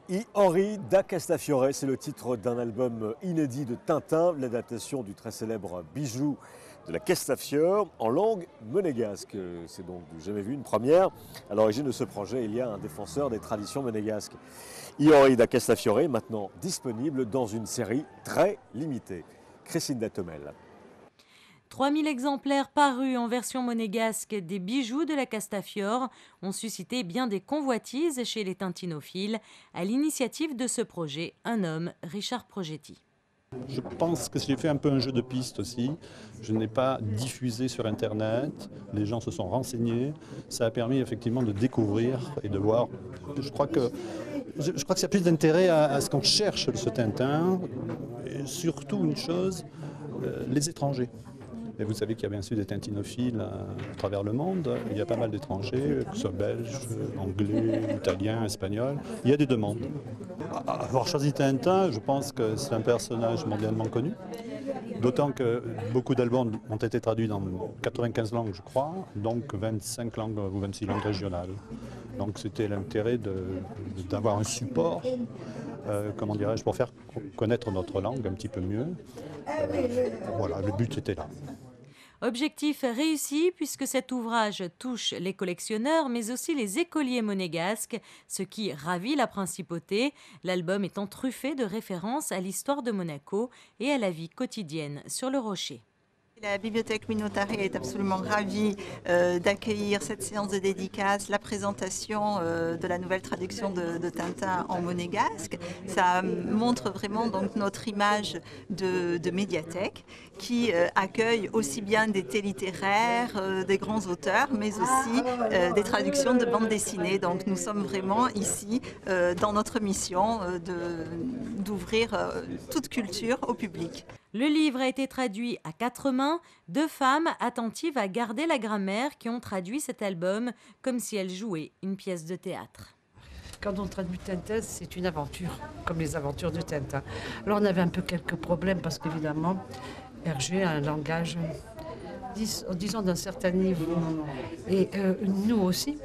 Iori da Castafiore, c'est le titre d'un album inédit de Tintin, l'adaptation du très célèbre bijou de la Castafiore en langue monégasque. C'est donc du jamais vu, une première. À l'origine de ce projet, il y a un défenseur des traditions monégasques. Iori da Castafiore est maintenant disponible dans une série très limitée. Crescinda Tomel. 3000 exemplaires parus en version monégasque des bijoux de la Castafiore ont suscité bien des convoitises chez les tintinophiles. À l'initiative de ce projet, un homme, Richard Progetti. Je pense que j'ai fait un peu un jeu de piste aussi. Je n'ai pas diffusé sur Internet. Les gens se sont renseignés. Ça a permis effectivement de découvrir et de voir. Je crois que ça a plus d'intérêt à ce qu'on cherche de ce Tintin. Et surtout une chose, les étrangers. Et vous savez qu'il y a bien sûr des tintinophiles à travers le monde. Il y a pas mal d'étrangers, que ce soit belges, anglais, italiens, espagnols. Il y a des demandes. Avoir choisi Tintin, je pense que c'est un personnage mondialement connu. D'autant que beaucoup d'albums ont été traduits dans 95 langues, je crois, donc 25 langues ou 26 langues régionales. Donc c'était l'intérêt d'avoir un support, comment dirais-je, pour faire connaître notre langue un petit peu mieux. Voilà, le but était là. Objectif réussi puisque cet ouvrage touche les collectionneurs mais aussi les écoliers monégasques, ce qui ravit la principauté, l'album étant truffé de références à l'histoire de Monaco et à la vie quotidienne sur le rocher. La bibliothèque Minotaret est absolument ravie d'accueillir cette séance de dédicace, la présentation de la nouvelle traduction de Tintin en monégasque. Ça montre vraiment donc notre image de médiathèque qui accueille aussi bien des thés littéraires, des grands auteurs, mais aussi des traductions de bandes dessinées. Donc nous sommes vraiment ici dans notre mission d'ouvrir toute culture au public. Le livre a été traduit à 4 mains, 2 femmes attentives à garder la grammaire qui ont traduit cet album comme si elles jouaient une pièce de théâtre. Quand on traduit Tintin, c'est une aventure, comme les aventures de Tintin. Alors on avait un peu quelques problèmes parce qu'évidemment, Hergé a un langage, disons, d'un certain niveau. Et nous aussi,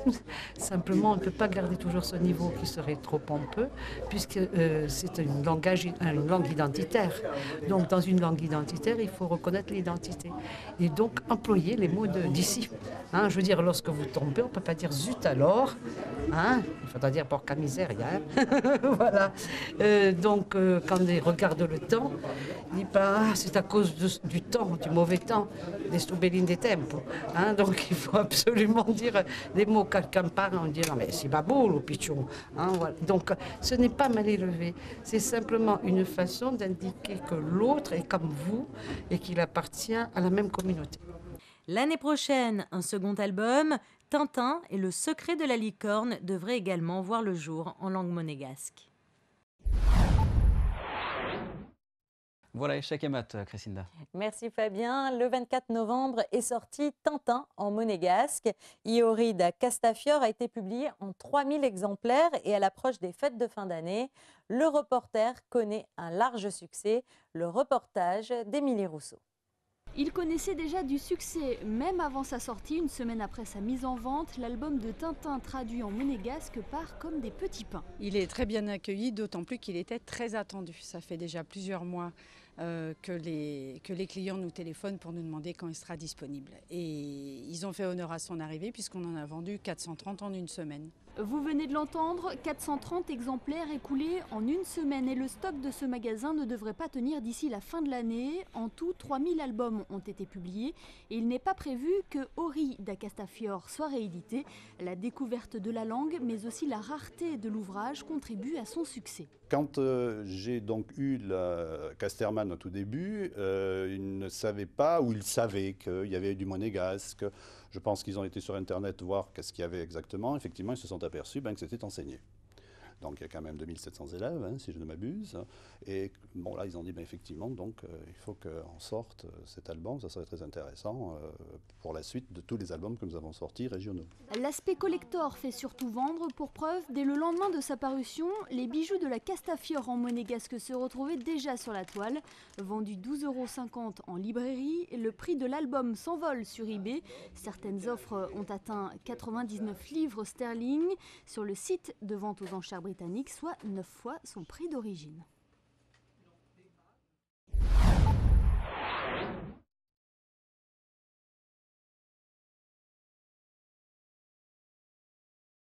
simplement, on ne peut pas garder toujours ce niveau qui serait trop pompeux, puisque c'est une langue identitaire. Donc, dans une langue identitaire, il faut reconnaître l'identité. Et donc, employer les mots d'ici. Hein, je veux dire, lorsque vous tombez, on ne peut pas dire zut alors. Hein, il faudra dire porca miseria. Voilà. Donc, quand on regarde le temps, on dit pas, c'est à cause du temps, du mauvais temps, des stubelin des tempos. Hein, donc, il faut absolument dire des mots. Quelqu'un parle, on dit non, mais c'est baboule ou pichon. Hein, voilà. Donc, ce n'est pas mal élevé. C'est simplement une façon d'indiquer que l'autre est comme vous et qu'il appartient à la même communauté. L'année prochaine, un second album, Tintin et le secret de la licorne, devrait également voir le jour en langue monégasque. Voilà, échec et mat, Crescinda. Merci Fabien. Le 24 novembre est sorti Tintin en monégasque. Iori da Castafiore a été publié en 3000 exemplaires et à l'approche des fêtes de fin d'année, le reporter connaît un large succès, le reportage d'Émilie Rousseau. Il connaissait déjà du succès, même avant sa sortie, une semaine après sa mise en vente, l'album de Tintin traduit en monégasque part comme des petits pains. Il est très bien accueilli, d'autant plus qu'il était très attendu. Ça fait déjà plusieurs mois que les clients nous téléphonent pour nous demander quand il sera disponible. Et ils ont fait honneur à son arrivée puisqu'on en a vendu 430 en une semaine. Vous venez de l'entendre, 430 exemplaires écoulés en une semaine et le stock de ce magasin ne devrait pas tenir d'ici la fin de l'année. En tout, 3000 albums ont été publiés et il n'est pas prévu que Iori da Castafiore soit réédité. La découverte de la langue, mais aussi la rareté de l'ouvrage contribuent à son succès. Quand j'ai donc eu Casterman au tout début, ils ne savaient pas ou ils savaient qu'il y avait du monégasque. Je pense qu'ils ont été sur Internet voir qu'est-ce qu'il y avait exactement. Effectivement, ils se sont aperçus que c'était enseigné. Donc il y a quand même 2700 élèves, hein, si je ne m'abuse. Et bon, là, ils ont dit, effectivement, donc il faut qu'on sorte cet album. Ça serait très intéressant pour la suite de tous les albums que nous avons sortis régionaux. L'aspect collector fait surtout vendre. Pour preuve, dès le lendemain de sa parution, les bijoux de la Castafiore en monégasque se retrouvaient déjà sur la toile. Vendus 12,50 € en librairie, le prix de l'album s'envole sur eBay. Certaines offres ont atteint 99 livres sterling. Sur le site de vente aux enchères britanniques, britannique, soit 9 fois son prix d'origine.